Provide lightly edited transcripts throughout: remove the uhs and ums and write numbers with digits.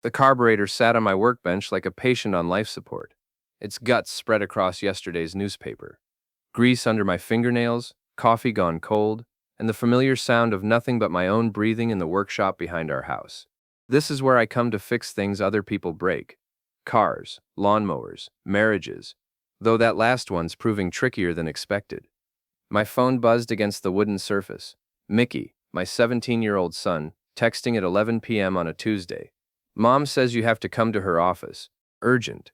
The carburetor sat on my workbench like a patient on life support, its guts spread across yesterday's newspaper. Grease under my fingernails, coffee gone cold, and the familiar sound of nothing but my own breathing in the workshop behind our house. This is where I come to fix things other people break. Cars, lawnmowers, marriages, though that last one's proving trickier than expected. My phone buzzed against the wooden surface. Mickey, my 17-year-old son, texting at 11 p.m. on a Tuesday. Mom says you have to come to her office. Urgent.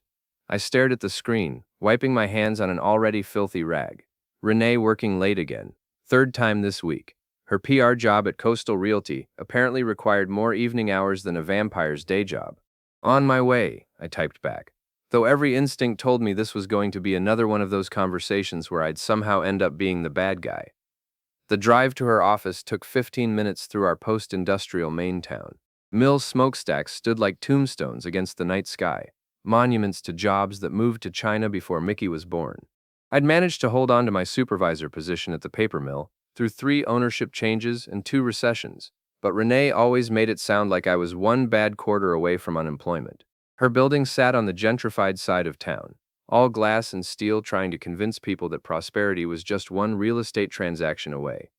I stared at the screen, wiping my hands on an already filthy rag. Renee working late again. Third time this week. Her PR job at Coastal Realty apparently required more evening hours than a vampire's day job. On my way, I typed back. Though every instinct told me this was going to be another one of those conversations where I'd somehow end up being the bad guy. The drive to her office took 15 minutes through our post-industrial Maine town. Mill smokestacks stood like tombstones against the night sky, monuments to jobs that moved to China before Mickey was born. I'd managed to hold on to my supervisor position at the paper mill through 3 ownership changes and 2 recessions, but Renee always made it sound like I was one bad quarter away from unemployment. Her building sat on the gentrified side of town, all glass and steel, trying to convince people that prosperity was just one real estate transaction away.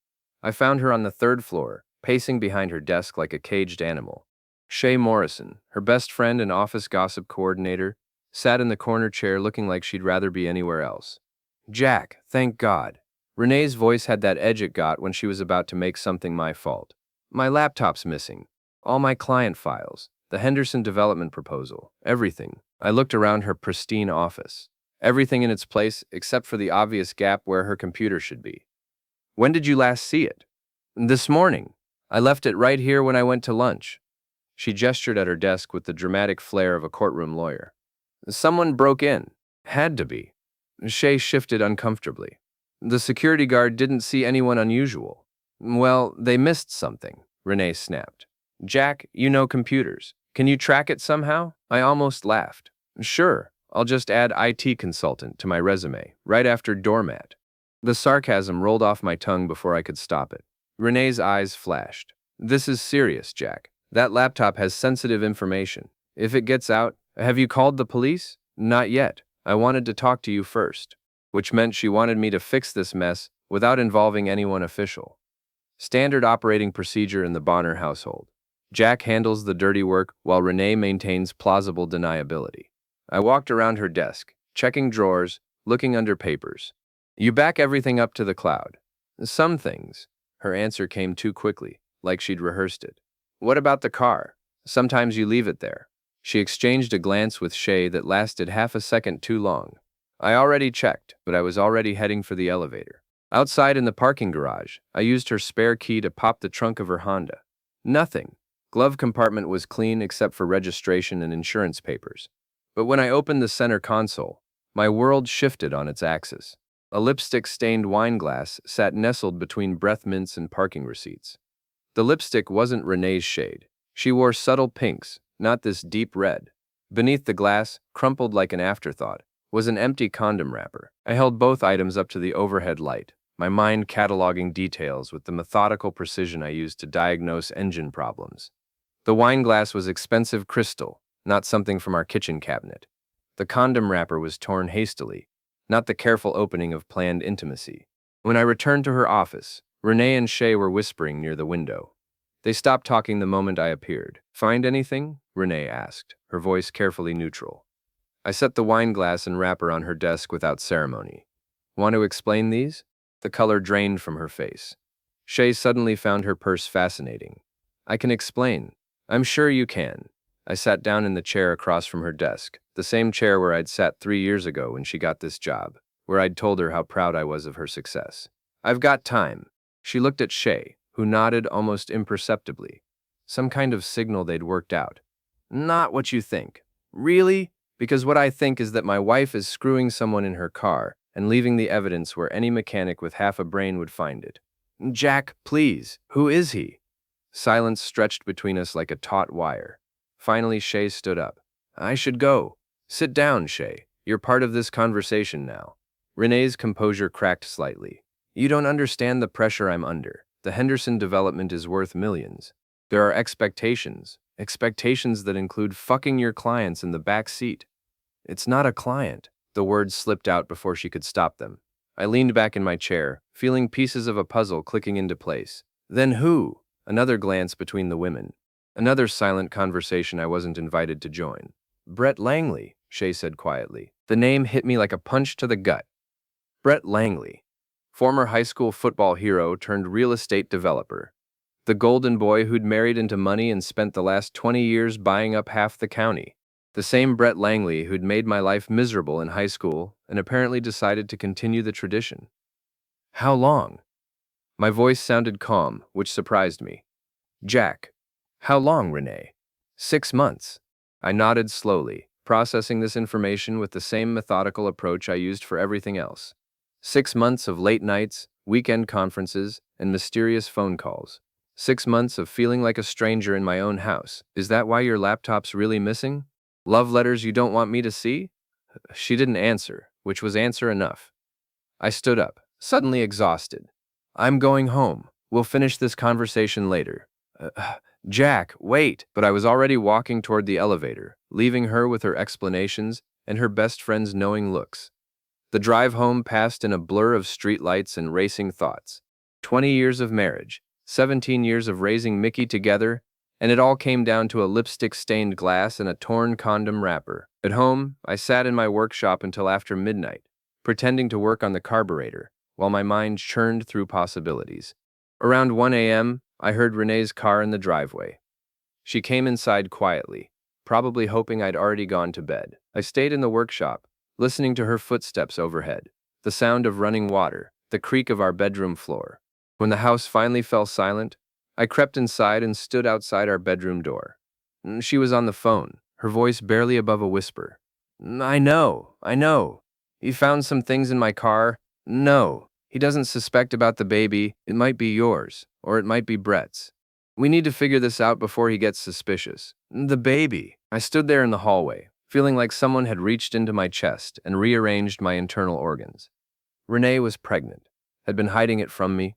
I found her on the 3rd floor, pacing behind her desk like a caged animal. Shay Morrison, her best friend and office gossip coordinator, sat in the corner chair looking like she'd rather be anywhere else. Jack, thank God. Renee's voice had that edge it got when she was about to make something my fault. My laptop's missing. All my client files. The Henderson development proposal. Everything. I looked around her pristine office. Everything in its place except for the obvious gap where her computer should be. When did you last see it? This morning. I left it right here when I went to lunch. She gestured at her desk with the dramatic flair of a courtroom lawyer. Someone broke in. Had to be. Shay shifted uncomfortably. The security guard didn't see anyone unusual. Well, they missed something, Renee snapped. Jack, you know computers. Can you track it somehow? I almost laughed. Sure, I'll just add IT consultant to my resume, right after doormat. The sarcasm rolled off my tongue before I could stop it. Renee's eyes flashed. This is serious, Jack. That laptop has sensitive information. If it gets out, have you called the police? Not yet. I wanted to talk to you first. Which meant she wanted me to fix this mess without involving anyone official. Standard operating procedure in the Bonner household. Jack handles the dirty work while Renee maintains plausible deniability. I walked around her desk, checking drawers, looking under papers. You back everything up to the cloud. Some things. Her answer came too quickly, like she'd rehearsed it. What about the car? Sometimes you leave it there. She exchanged a glance with Shay that lasted half a second too long. I already checked, but I was already heading for the elevator. Outside in the parking garage, I used her spare key to pop the trunk of her Honda. Nothing. Glove compartment was clean except for registration and insurance papers. But when I opened the center console, my world shifted on its axis. A lipstick-stained wine glass sat nestled between breath mints and parking receipts. The lipstick wasn't Renee's shade. She wore subtle pinks, not this deep red. Beneath the glass, crumpled like an afterthought, was an empty condom wrapper. I held both items up to the overhead light, my mind cataloging details with the methodical precision I used to diagnose engine problems. The wine glass was expensive crystal, not something from our kitchen cabinet. The condom wrapper was torn hastily, not the careful opening of planned intimacy. When I returned to her office, Renee and Shay were whispering near the window. They stopped talking the moment I appeared. Find anything? Renee asked, her voice carefully neutral. I set the wine glass and wrapper on her desk without ceremony. Want to explain these? The color drained from her face. Shay suddenly found her purse fascinating. I can explain. I'm sure you can. I sat down in the chair across from her desk, the same chair where I'd sat 3 years ago when she got this job, where I'd told her how proud I was of her success. I've got time. She looked at Shay, who nodded almost imperceptibly. Some kind of signal they'd worked out. Not what you think. Really? Because what I think is that my wife is screwing someone in her car and leaving the evidence where any mechanic with half a brain would find it. Jack, please, who is he? Silence stretched between us like a taut wire. Finally, Shay stood up. I should go. Sit down, Shay. You're part of this conversation now. Renee's composure cracked slightly. You don't understand the pressure I'm under. The Henderson development is worth millions. There are expectations, Expectations that include fucking your clients in the back seat. It's not a client. The words slipped out before she could stop them. I leaned back in my chair, feeling pieces of a puzzle clicking into place. Then who? Another glance between the women. Another silent conversation I wasn't invited to join. Brett Langley, Shay said quietly. The name hit me like a punch to the gut. Brett Langley, former high school football hero turned real estate developer. The golden boy who'd married into money and spent the last 20 years buying up half the county. The same Brett Langley who'd made my life miserable in high school and apparently decided to continue the tradition. How long? My voice sounded calm, which surprised me. Jack. How long, Renee? 6 months. I nodded slowly, processing this information with the same methodical approach I used for everything else. 6 months of late nights, weekend conferences, and mysterious phone calls. 6 months of feeling like a stranger in my own house. Is that why your laptop's really missing? Love letters you don't want me to see? She didn't answer, which was answer enough. I stood up, suddenly exhausted. I'm going home. We'll finish this conversation later. Jack, wait! But I was already walking toward the elevator, leaving her with her explanations and her best friend's knowing looks. The drive home passed in a blur of streetlights and racing thoughts. 20 years of marriage, 17 years of raising Mickey together, and it all came down to a lipstick-stained glass and a torn condom wrapper. At home, I sat in my workshop until after midnight, pretending to work on the carburetor, while my mind churned through possibilities. Around 1 a.m., I heard Renee's car in the driveway. She came inside quietly, probably hoping I'd already gone to bed. I stayed in the workshop, listening to her footsteps overhead, the sound of running water, the creak of our bedroom floor. When the house finally fell silent, I crept inside and stood outside our bedroom door. She was on the phone, her voice barely above a whisper. I know. He found some things in my car. No, he doesn't suspect about the baby. It might be yours, or it might be Brett's. We need to figure this out before he gets suspicious. The baby. I stood there in the hallway, feeling like someone had reached into my chest and rearranged my internal organs. Renee was pregnant, had been hiding it from me,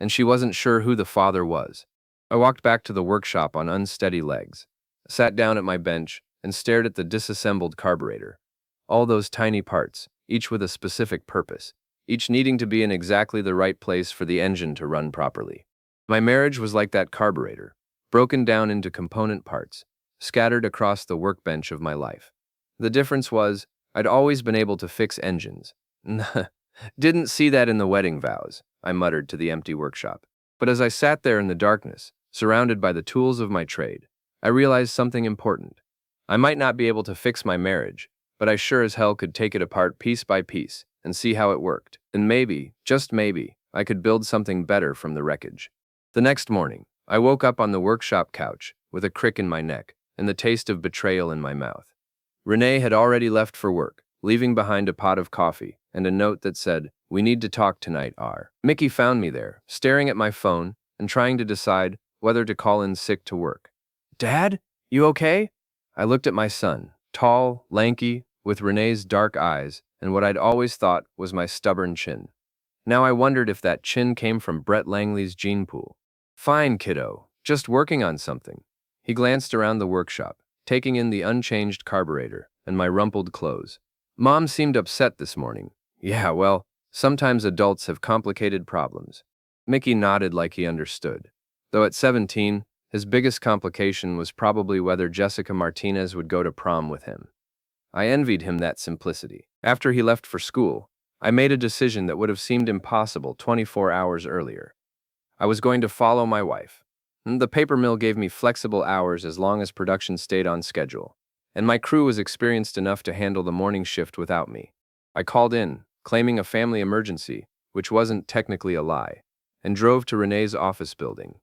and she wasn't sure who the father was. I walked back to the workshop on unsteady legs, sat down at my bench, and stared at the disassembled carburetor. All those tiny parts, each with a specific purpose, each needing to be in exactly the right place for the engine to run properly. My marriage was like that carburetor, broken down into component parts, scattered across the workbench of my life. The difference was, I'd always been able to fix engines. Didn't see that in the wedding vows, I muttered to the empty workshop. But as I sat there in the darkness, surrounded by the tools of my trade, I realized something important. I might not be able to fix my marriage, but I sure as hell could take it apart piece by piece and see how it worked. And maybe, just maybe, I could build something better from the wreckage. The next morning, I woke up on the workshop couch with a crick in my neck and the taste of betrayal in my mouth. Renee had already left for work, leaving behind a pot of coffee and a note that said, "We need to talk tonight, R." Mickey found me there, staring at my phone and trying to decide whether to call in sick to work. Dad, you okay? I looked at my son, tall, lanky, with Renee's dark eyes and what I'd always thought was my stubborn chin. Now I wondered if that chin came from Brett Langley's gene pool. Fine, kiddo, just working on something. He glanced around the workshop, taking in the unchanged carburetor and my rumpled clothes. Mom seemed upset this morning. Yeah, well, sometimes adults have complicated problems. Mickey nodded like he understood. Though at 17, his biggest complication was probably whether Jessica Martinez would go to prom with him. I envied him that simplicity. After he left for school, I made a decision that would have seemed impossible 24 hours earlier. I was going to follow my wife. The paper mill gave me flexible hours as long as production stayed on schedule, and my crew was experienced enough to handle the morning shift without me. I called in, claiming a family emergency, which wasn't technically a lie, and drove to Renee's office building.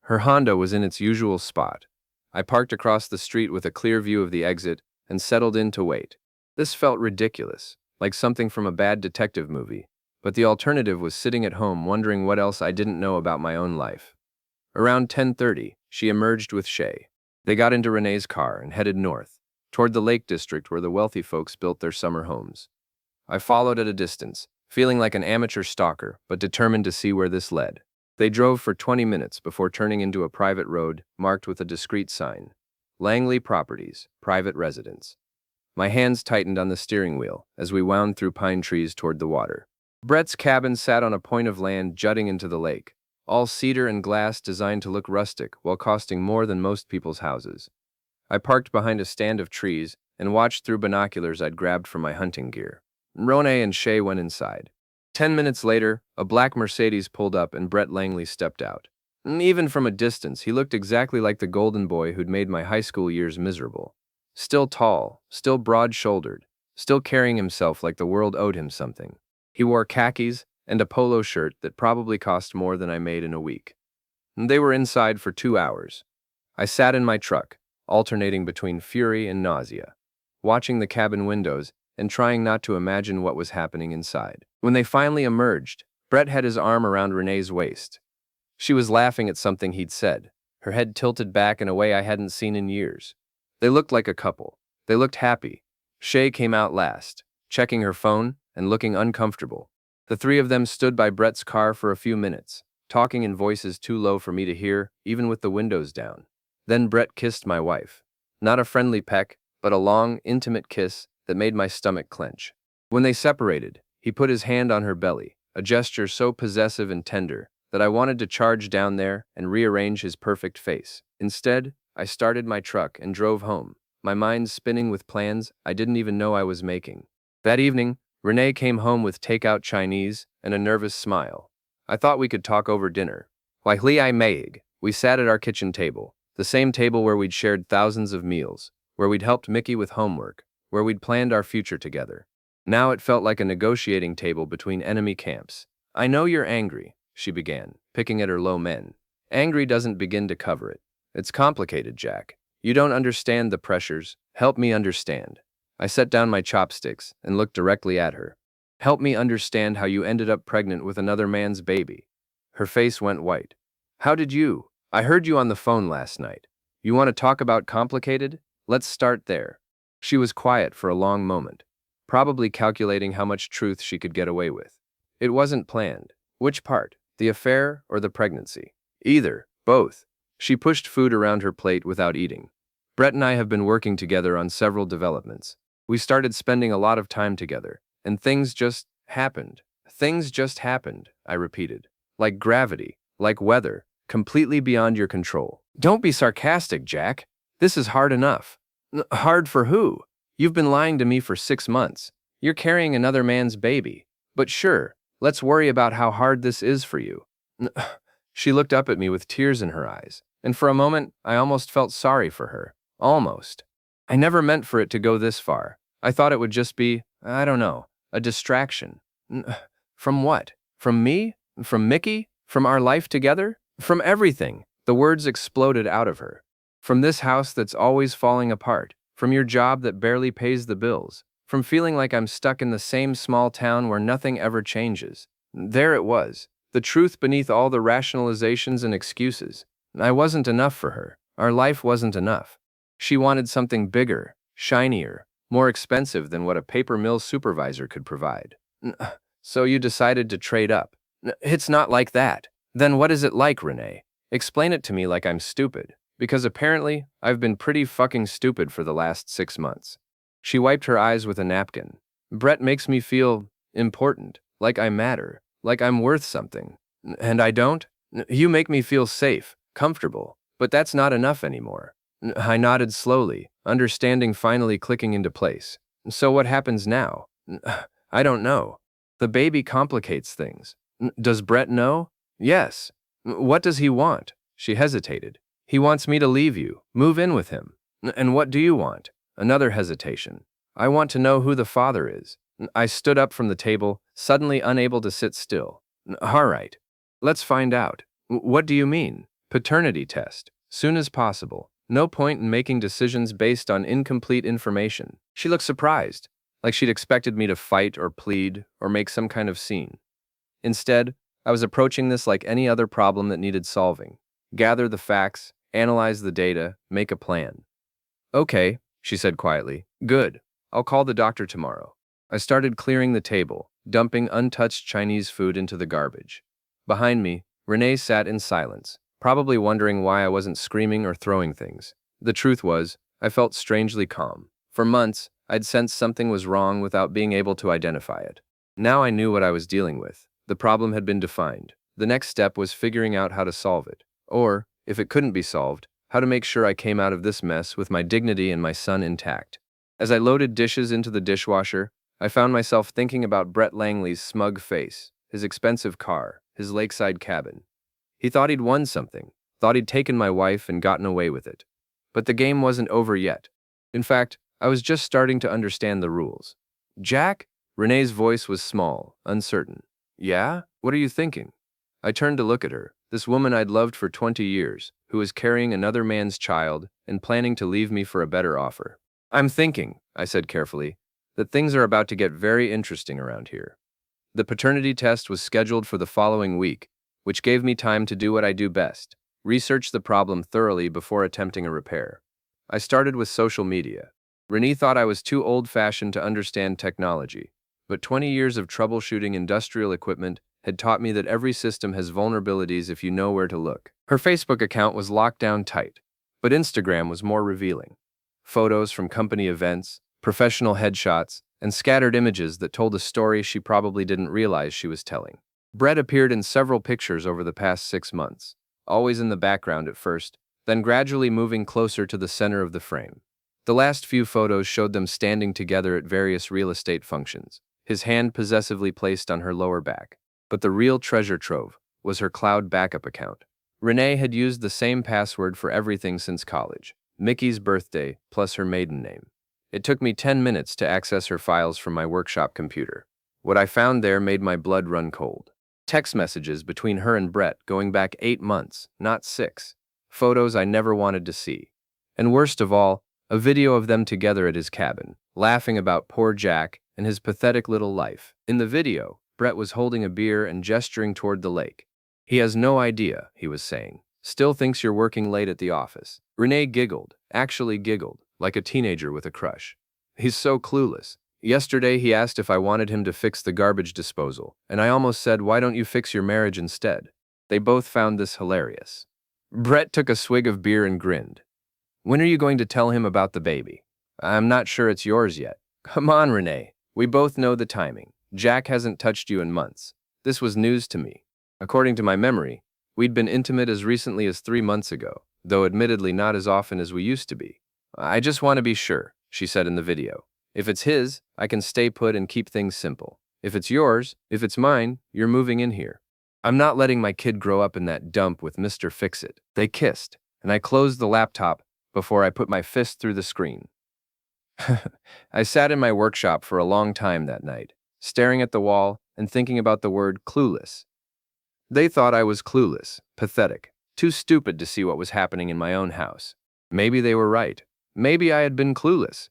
Her Honda was in its usual spot. I parked across the street with a clear view of the exit and settled in to wait. This felt ridiculous, like something from a bad detective movie, but the alternative was sitting at home wondering what else I didn't know about my own life. Around 10:30, she emerged with Shay. They got into Renee's car and headed north, toward the Lake District where the wealthy folks built their summer homes. I followed at a distance, feeling like an amateur stalker, but determined to see where this led. They drove for 20 minutes before turning into a private road marked with a discreet sign. Langley Properties, private residence. My hands tightened on the steering wheel as we wound through pine trees toward the water. Brett's cabin sat on a point of land jutting into the lake, all cedar and glass designed to look rustic while costing more than most people's houses. I parked behind a stand of trees and watched through binoculars I'd grabbed from my hunting gear. Rone and Shay went inside. 10 minutes later, a black Mercedes pulled up and Brett Langley stepped out. Even from a distance, he looked exactly like the golden boy who'd made my high school years miserable. Still tall, still broad-shouldered, still carrying himself like the world owed him something. He wore khakis and a polo shirt that probably cost more than I made in a week. They were inside for 2 hours. I sat in my truck, alternating between fury and nausea, watching the cabin windows and trying not to imagine what was happening inside. When they finally emerged, Brett had his arm around Renee's waist. She was laughing at something he'd said, her head tilted back in a way I hadn't seen in years. They looked like a couple. They looked happy. Shay came out last, checking her phone and looking uncomfortable. The three of them stood by Brett's car for a few minutes, talking in voices too low for me to hear, even with the windows down. Then Brett kissed my wife. Not a friendly peck, but a long, intimate kiss that made my stomach clench. When they separated, he put his hand on her belly, a gesture so possessive and tender that I wanted to charge down there and rearrange his perfect face. Instead, I started my truck and drove home, my mind spinning with plans I didn't even know I was making. That evening, Renee came home with takeout Chinese and a nervous smile. I thought we could talk over dinner. Why, Li Meig, we sat at our kitchen table, the same table where we'd shared thousands of meals, where we'd helped Mickey with homework, where we'd planned our future together. Now it felt like a negotiating table between enemy camps. I know you're angry, she began, picking at her low men. Angry doesn't begin to cover it. It's complicated, Jack. You don't understand the pressures. Help me understand. I set down my chopsticks and looked directly at her. Help me understand how you ended up pregnant with another man's baby. Her face went white. How did you? I heard you on the phone last night. You want to talk about complicated? Let's start there. She was quiet for a long moment, probably calculating how much truth she could get away with. It wasn't planned. Which part? The affair or the pregnancy? Either. Both. She pushed food around her plate without eating. Brett and I have been working together on several developments. We started spending a lot of time together, and things just happened. Things just happened, I repeated. Like gravity, like weather, completely beyond your control. Don't be sarcastic, Jack. This is hard enough. Hard for who? You've been lying to me for 6 months. You're carrying another man's baby. But sure, let's worry about how hard this is for you. She looked up at me with tears in her eyes, and for a moment, I almost felt sorry for her. Almost. I never meant for it to go this far. I thought it would just be, I don't know, a distraction. From what? From me? From Mickey? From our life together? From everything. The words exploded out of her. From this house that's always falling apart. From your job that barely pays the bills. From feeling like I'm stuck in the same small town where nothing ever changes. There it was. The truth beneath all the rationalizations and excuses. I wasn't enough for her. Our life wasn't enough. She wanted something bigger, shinier, more expensive than what a paper mill supervisor could provide. So you decided to trade up. It's not like that. Then what is it like, Renee? Explain it to me like I'm stupid. Because apparently, I've been pretty fucking stupid for the last 6 months. She wiped her eyes with a napkin. Brett makes me feel important, like I matter, like I'm worth something. And I don't? You make me feel safe, comfortable, but that's not enough anymore. I nodded slowly, understanding finally clicking into place. So what happens now? I don't know. The baby complicates things. Does Brett know? Yes. What does he want? She hesitated. He wants me to leave you, move in with him. And what do you want? Another hesitation. I want to know who the father is. I stood up from the table, suddenly unable to sit still. All right. Let's find out. What do you mean? Paternity test. Soon as possible. No point in making decisions based on incomplete information. She looked surprised, like she'd expected me to fight or plead or make some kind of scene. Instead, I was approaching this like any other problem that needed solving. Gather the facts, analyze the data, make a plan. Okay, she said quietly. Good. I'll call the doctor tomorrow. I started clearing the table, dumping untouched Chinese food into the garbage. Behind me, Renee sat in silence, probably wondering why I wasn't screaming or throwing things. The truth was, I felt strangely calm. For months, I'd sensed something was wrong without being able to identify it. Now I knew what I was dealing with. The problem had been defined. The next step was figuring out how to solve it. Or, if it couldn't be solved, how to make sure I came out of this mess with my dignity and my son intact. As I loaded dishes into the dishwasher, I found myself thinking about Brett Langley's smug face, his expensive car, his lakeside cabin. He thought he'd won something, thought he'd taken my wife and gotten away with it. But the game wasn't over yet. In fact, I was just starting to understand the rules. Jack? Renee's voice was small, uncertain. Yeah? What are you thinking? I turned to look at her, this woman I'd loved for 20 years, who was carrying another man's child and planning to leave me for a better offer. I'm thinking, I said carefully, that things are about to get very interesting around here. The paternity test was scheduled for the following week, which gave me time to do what I do best, research the problem thoroughly before attempting a repair. I started with social media. Renee thought I was too old-fashioned to understand technology, but 20 years of troubleshooting industrial equipment had taught me that every system has vulnerabilities if you know where to look. Her Facebook account was locked down tight, but Instagram was more revealing. Photos from company events, professional headshots, and scattered images that told a story she probably didn't realize she was telling. Brett appeared in several pictures over the past 6 months, always in the background at first, then gradually moving closer to the center of the frame. The last few photos showed them standing together at various real estate functions, his hand possessively placed on her lower back. But the real treasure trove was her cloud backup account. Renee had used the same password for everything since college, Mickey's birthday plus her maiden name. It took me 10 minutes to access her files from my workshop computer. What I found there made my blood run cold. Text messages between her and Brett going back 8 months, not 6. Photos I never wanted to see. And worst of all, a video of them together at his cabin, laughing about poor Jack and his pathetic little life. In the video, Brett was holding a beer and gesturing toward the lake. He has no idea, he was saying. Still thinks you're working late at the office. Renee giggled, actually giggled, like a teenager with a crush. He's so clueless. Yesterday he asked if I wanted him to fix the garbage disposal, and I almost said, why don't you fix your marriage instead? They both found this hilarious. Brett took a swig of beer and grinned. When are you going to tell him about the baby? I'm not sure it's yours yet. Come on, Renee. We both know the timing. Jack hasn't touched you in months. This was news to me. According to my memory, we'd been intimate as recently as 3 months ago, though admittedly not as often as we used to be. I just want to be sure, she said in the video. If it's his, I can stay put and keep things simple. If it's yours, if it's mine, you're moving in here. I'm not letting my kid grow up in that dump with Mr. Fix-It. They kissed, and I closed the laptop before I put my fist through the screen. I sat in my workshop for a long time that night, staring at the wall and thinking about the word clueless. They thought I was clueless, pathetic, too stupid to see what was happening in my own house. Maybe they were right. Maybe I had been clueless.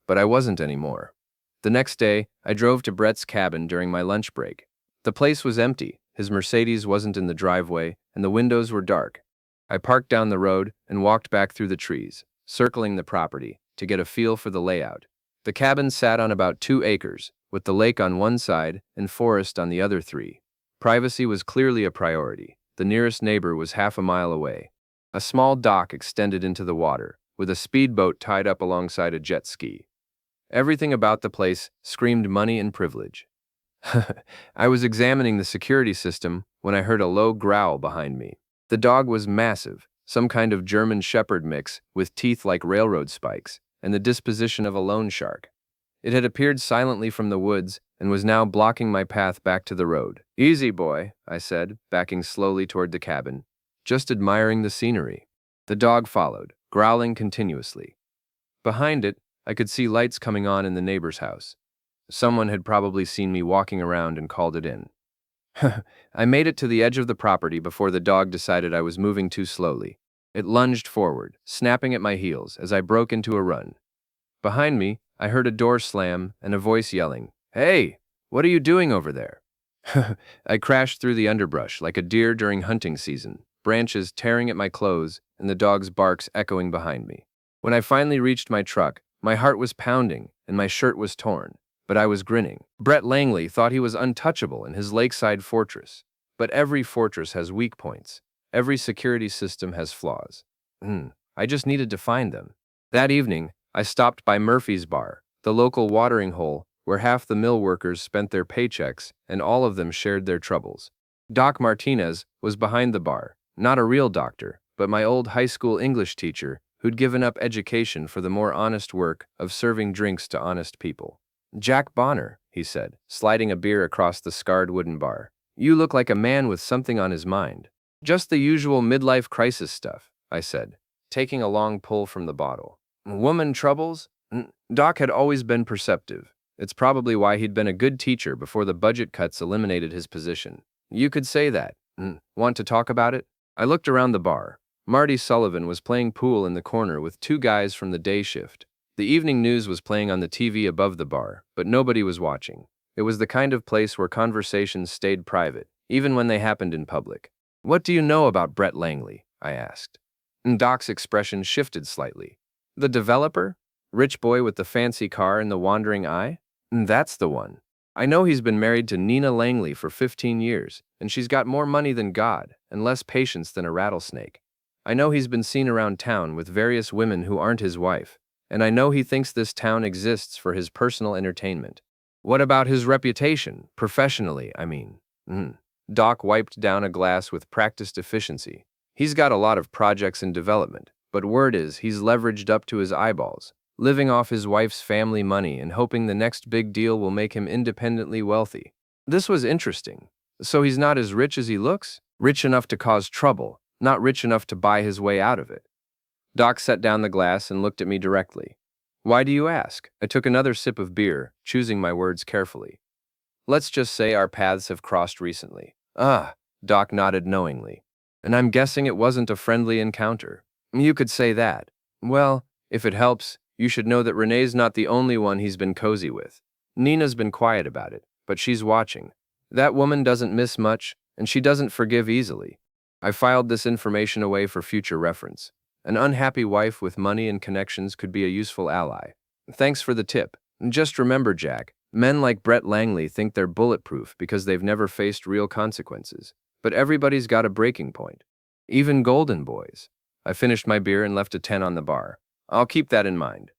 But I wasn't anymore. The next day, I drove to Brett's cabin during my lunch break. The place was empty, his Mercedes wasn't in the driveway, and the windows were dark. I parked down the road and walked back through the trees, circling the property, to get a feel for the layout. The cabin sat on about 2 acres, with the lake on one side and forest on the other 3. Privacy was clearly a priority. The nearest neighbor was half a mile away. A small dock extended into the water, with a speedboat tied up alongside a jet ski. Everything about the place screamed money and privilege. I was examining the security system when I heard a low growl behind me. The dog was massive, some kind of German Shepherd mix with teeth like railroad spikes, and the disposition of a loan shark. It had appeared silently from the woods and was now blocking my path back to the road. Easy, boy, I said, backing slowly toward the cabin, just admiring the scenery. The dog followed, growling continuously. Behind it, I could see lights coming on in the neighbor's house. Someone had probably seen me walking around and called it in. I made it to the edge of the property before the dog decided I was moving too slowly. It lunged forward, snapping at my heels as I broke into a run. Behind me, I heard a door slam and a voice yelling, "Hey, what are you doing over there?" I crashed through the underbrush like a deer during hunting season, branches tearing at my clothes and the dog's barks echoing behind me. When I finally reached my truck, my heart was pounding and my shirt was torn, but I was grinning. Brett Langley thought he was untouchable in his lakeside fortress, but every fortress has weak points. Every security system has flaws. I just needed to find them. That evening, I stopped by Murphy's Bar, the local watering hole where half the mill workers spent their paychecks and all of them shared their troubles. Doc Martinez was behind the bar, not a real doctor, but my old high school English teacher who'd given up education for the more honest work of serving drinks to honest people. "Jack Bonner," he said, sliding a beer across the scarred wooden bar. "You look like a man with something on his mind." "Just the usual midlife crisis stuff," I said, taking a long pull from the bottle. "Woman troubles?" Doc had always been perceptive. It's probably why he'd been a good teacher before the budget cuts eliminated his position. "You could say that. Want to talk about it?" I looked around the bar. Marty Sullivan was playing pool in the corner with two guys from the day shift. The evening news was playing on the TV above the bar, but nobody was watching. It was the kind of place where conversations stayed private, even when they happened in public. "What do you know about Brett Langley?" I asked. Doc's expression shifted slightly. "The developer? Rich boy with the fancy car and the wandering eye? That's the one. I know he's been married to Nina Langley for 15 years, and she's got more money than God and less patience than a rattlesnake. I know he's been seen around town with various women who aren't his wife, and I know he thinks this town exists for his personal entertainment." "What about his reputation, professionally, I mean?" Doc wiped down a glass with practiced efficiency. "He's got a lot of projects in development, but word is he's leveraged up to his eyeballs, living off his wife's family money and hoping the next big deal will make him independently wealthy." This was interesting. So he's not as rich as he looks? Rich enough to cause trouble, not rich enough to buy his way out of it. Doc set down the glass and looked at me directly. "Why do you ask?" I took another sip of beer, choosing my words carefully. "Let's just say our paths have crossed recently." "Ah," Doc nodded knowingly. "And I'm guessing it wasn't a friendly encounter." "You could say that. Well, if it helps, you should know that Renee's not the only one he's been cozy with. Nina's been quiet about it, but she's watching. That woman doesn't miss much, and she doesn't forgive easily." I filed this information away for future reference. An unhappy wife with money and connections could be a useful ally. "Thanks for the tip. Just remember, Jack, men like Brett Langley think they're bulletproof because they've never faced real consequences. But everybody's got a breaking point. Even golden boys." I finished my beer and left a 10 on the bar. I'll keep that in mind.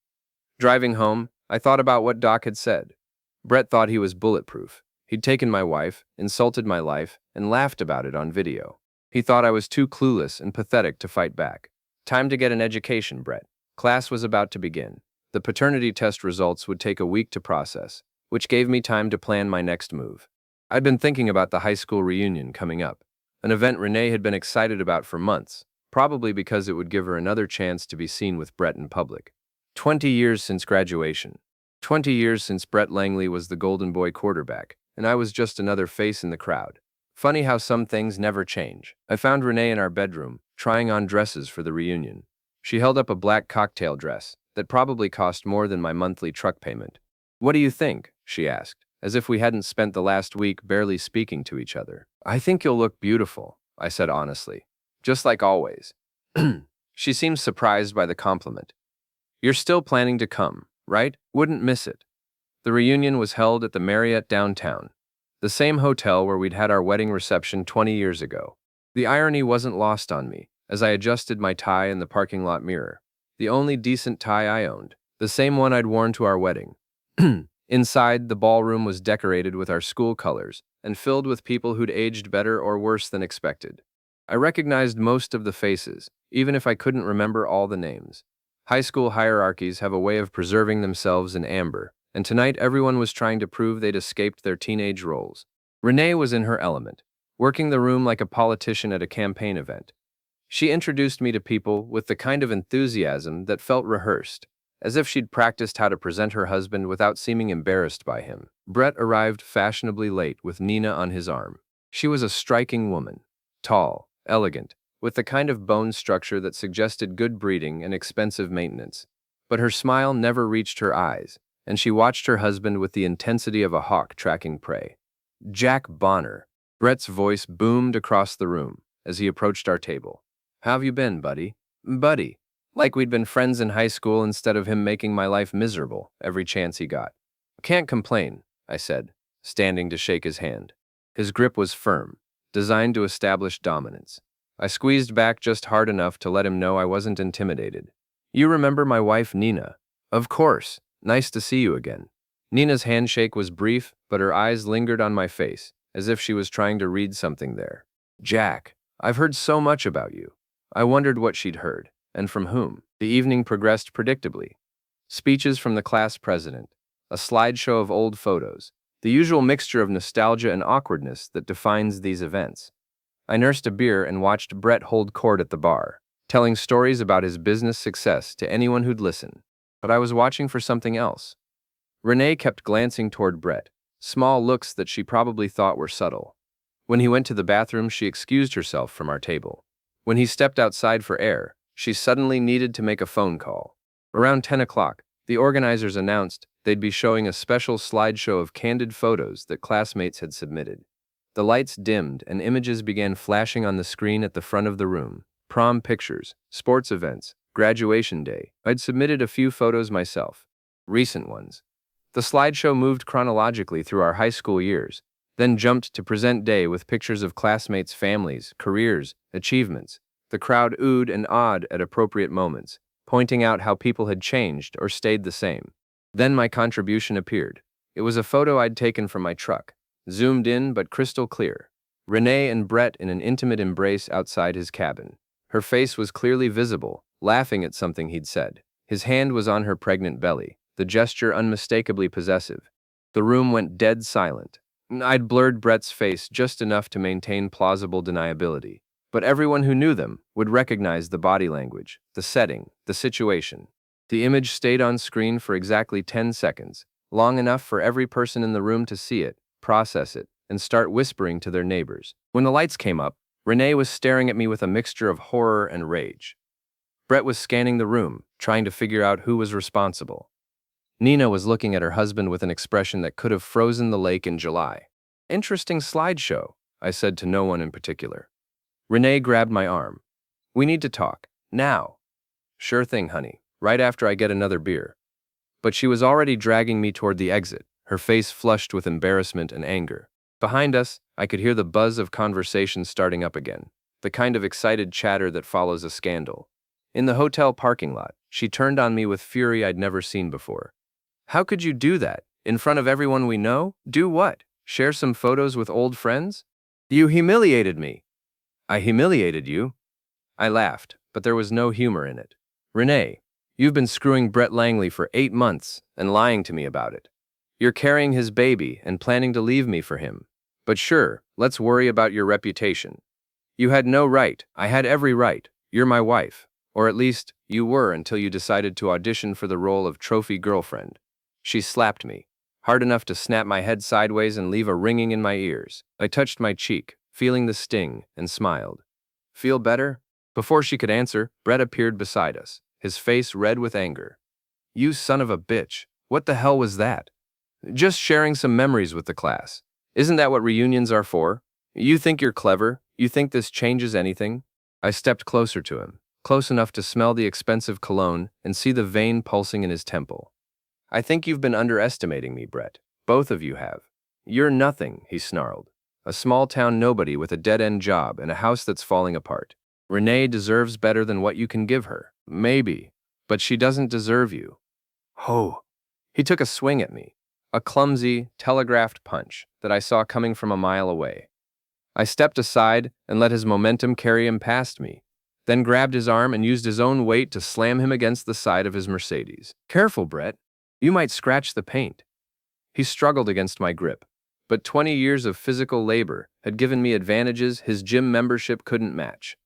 Driving home, I thought about what Doc had said. Brett thought he was bulletproof. He'd taken my wife, insulted my life, and laughed about it on video. He thought I was too clueless and pathetic to fight back. Time to get an education, Brett. Class was about to begin. The paternity test results would take a week to process, which gave me time to plan my next move. I'd been thinking about the high school reunion coming up, an event Renee had been excited about for months, probably because it would give her another chance to be seen with Brett in public. 20 years since graduation. 20 years since Brett Langley was the Golden Boy quarterback, and I was just another face in the crowd. Funny how some things never change. I found Renee in our bedroom, trying on dresses for the reunion. She held up a black cocktail dress that probably cost more than my monthly truck payment. "What do you think?" she asked, as if we hadn't spent the last week barely speaking to each other. "I think you'll look beautiful," I said honestly. "Just like always." She seemed surprised by the compliment. "You're still planning to come, right? Wouldn't miss it." The reunion was held at the Marriott downtown, the same hotel where we'd had our wedding reception 20 years ago. The irony wasn't lost on me as I adjusted my tie in the parking lot mirror. The only decent tie I owned, the same one I'd worn to our wedding. Inside, the ballroom was decorated with our school colors and filled with people who'd aged better or worse than expected. I recognized most of the faces, even if I couldn't remember all the names. High school hierarchies have a way of preserving themselves in amber, and tonight everyone was trying to prove they'd escaped their teenage roles. Renee was in her element, working the room like a politician at a campaign event. She introduced me to people with the kind of enthusiasm that felt rehearsed, as if she'd practiced how to present her husband without seeming embarrassed by him. Brett arrived fashionably late with Nina on his arm. She was a striking woman, tall, elegant, with the kind of bone structure that suggested good breeding and expensive maintenance. But her smile never reached her eyes, and she watched her husband with the intensity of a hawk tracking prey. "Jack Bonner." Brett's voice boomed across the room as he approached our table. "How've you been, buddy?" "Buddy." Like we'd been friends in high school instead of him making my life miserable every chance he got. "Can't complain," I said, standing to shake his hand. His grip was firm, designed to establish dominance. I squeezed back just hard enough to let him know I wasn't intimidated. You remember my wife, Nina? Of course. Nice to see you again. Nina's handshake was brief, but her eyes lingered on my face, as if she was trying to read something there. Jack, I've heard so much about you. I wondered what she'd heard, and from whom. The evening progressed predictably. Speeches from the class president, a slideshow of old photos, the usual mixture of nostalgia and awkwardness that defines these events. I nursed a beer and watched Brett hold court at the bar, telling stories about his business success to anyone who'd listen. But I was watching for something else. Renee kept glancing toward Brett, small looks that she probably thought were subtle. When he went to the bathroom, she excused herself from our table. When he stepped outside for air, she suddenly needed to make a phone call. Around 10 o'clock, the organizers announced they'd be showing a special slideshow of candid photos that classmates had submitted. The lights dimmed and images began flashing on the screen at the front of the room. Prom pictures, sports events, graduation day. I'd submitted a few photos myself, recent ones. The slideshow moved chronologically through our high school years, then jumped to present day with pictures of classmates' families, careers, achievements. The crowd oohed and awed at appropriate moments, pointing out how people had changed or stayed the same. Then my contribution appeared. It was a photo I'd taken from my truck, zoomed in but crystal clear. Renee and Brett in an intimate embrace outside his cabin. Her face was clearly visible, laughing at something he'd said. His hand was on her pregnant belly, the gesture unmistakably possessive. The room went dead silent. I'd blurred Brett's face just enough to maintain plausible deniability, but everyone who knew them would recognize the body language, the setting, the situation. The image stayed on screen for exactly 10 seconds, long enough for every person in the room to see it, process it, and start whispering to their neighbors. When the lights came up, Renee was staring at me with a mixture of horror and rage. Brett was scanning the room, trying to figure out who was responsible. Nina was looking at her husband with an expression that could have frozen the lake in July. Interesting slideshow, I said to no one in particular. Renee grabbed my arm. We need to talk. Now. Sure thing, honey. Right after I get another beer. But she was already dragging me toward the exit, her face flushed with embarrassment and anger. Behind us, I could hear the buzz of conversation starting up again, the kind of excited chatter that follows a scandal. In the hotel parking lot, she turned on me with fury I'd never seen before. How could you do that? In front of everyone we know? Do what? Share some photos with old friends? You humiliated me. I humiliated you? I laughed, but there was no humor in it. Renee, you've been screwing Brett Langley for 8 months and lying to me about it. You're carrying his baby and planning to leave me for him. But sure, let's worry about your reputation. You had no right. I had every right. You're my wife. Or at least, you were until you decided to audition for the role of trophy girlfriend. She slapped me, hard enough to snap my head sideways and leave a ringing in my ears. I touched my cheek, feeling the sting, and smiled. Feel better? Before she could answer, Brett appeared beside us, his face red with anger. You son of a bitch. What the hell was that? Just sharing some memories with the class. Isn't that what reunions are for? You think you're clever? You think this changes anything? I stepped closer to him, close enough to smell the expensive cologne and see the vein pulsing in his temple. I think you've been underestimating me, Brett. Both of you have. You're nothing, he snarled. A small-town nobody with a dead-end job and a house that's falling apart. Renee deserves better than what you can give her. Maybe. But she doesn't deserve you. Ho! He took a swing at me. A clumsy, telegraphed punch that I saw coming from a mile away. I stepped aside and let his momentum carry him past me, then grabbed his arm and used his own weight to slam him against the side of his Mercedes. Careful, Brett. You might scratch the paint. He struggled against my grip, but 20 years of physical labor had given me advantages his gym membership couldn't match.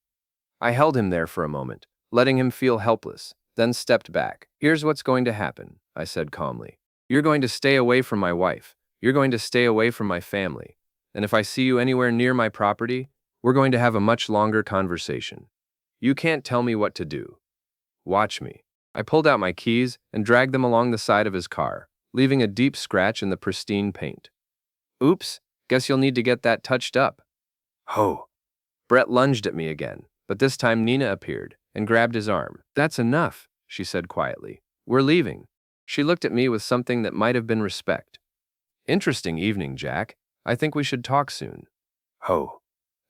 I held him there for a moment, letting him feel helpless, then stepped back. Here's what's going to happen, I said calmly. You're going to stay away from my wife. You're going to stay away from my family. And if I see you anywhere near my property, we're going to have a much longer conversation. You can't tell me what to do. Watch me. I pulled out my keys and dragged them along the side of his car, leaving a deep scratch in the pristine paint. Oops, guess you'll need to get that touched up. Ho! Brett lunged at me again, but this time Nina appeared and grabbed his arm. That's enough, she said quietly. We're leaving. She looked at me with something that might have been respect. Interesting evening, Jack. I think we should talk soon. Ho!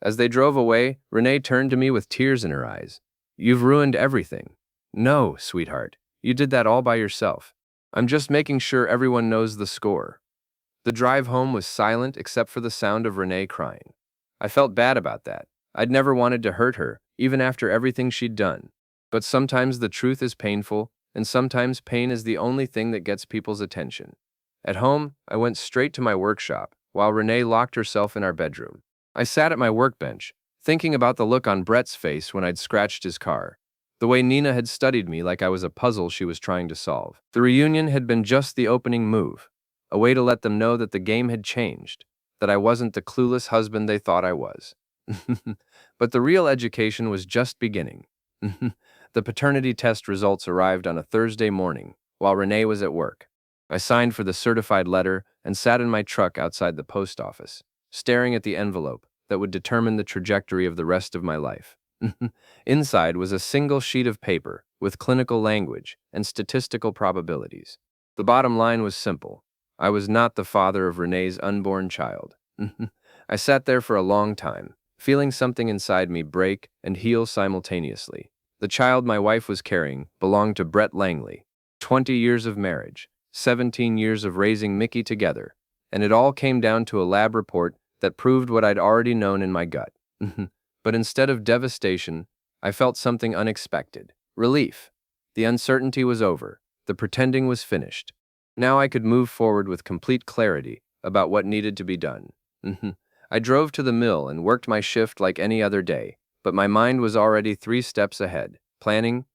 As they drove away, Renee turned to me with tears in her eyes. You've ruined everything. No, sweetheart. You did that all by yourself. I'm just making sure everyone knows the score. The drive home was silent except for the sound of Renee crying. I felt bad about that. I'd never wanted to hurt her, even after everything she'd done. But sometimes the truth is painful, and sometimes pain is the only thing that gets people's attention. At home, I went straight to my workshop, while Renee locked herself in our bedroom. I sat at my workbench, thinking about the look on Brett's face when I'd scratched his car. The way Nina had studied me like I was a puzzle she was trying to solve. The reunion had been just the opening move, a way to let them know that the game had changed, that I wasn't the clueless husband they thought I was. But the real education was just beginning. The paternity test results arrived on a Thursday morning, while Renee was at work. I signed for the certified letter and sat in my truck outside the post office, staring at the envelope that would determine the trajectory of the rest of my life. Inside was a single sheet of paper with clinical language and statistical probabilities. The bottom line was simple. I was not the father of Renee's unborn child. I sat there for a long time, feeling something inside me break and heal simultaneously. The child my wife was carrying belonged to Brett Langley. 20 years of marriage, 17 years of raising Mickey together, and it all came down to a lab report that proved what I'd already known in my gut. But instead of devastation, I felt something unexpected. Relief. The uncertainty was over. The pretending was finished. Now I could move forward with complete clarity about what needed to be done. I drove to the mill and worked my shift like any other day, but my mind was already 3 steps ahead, planning,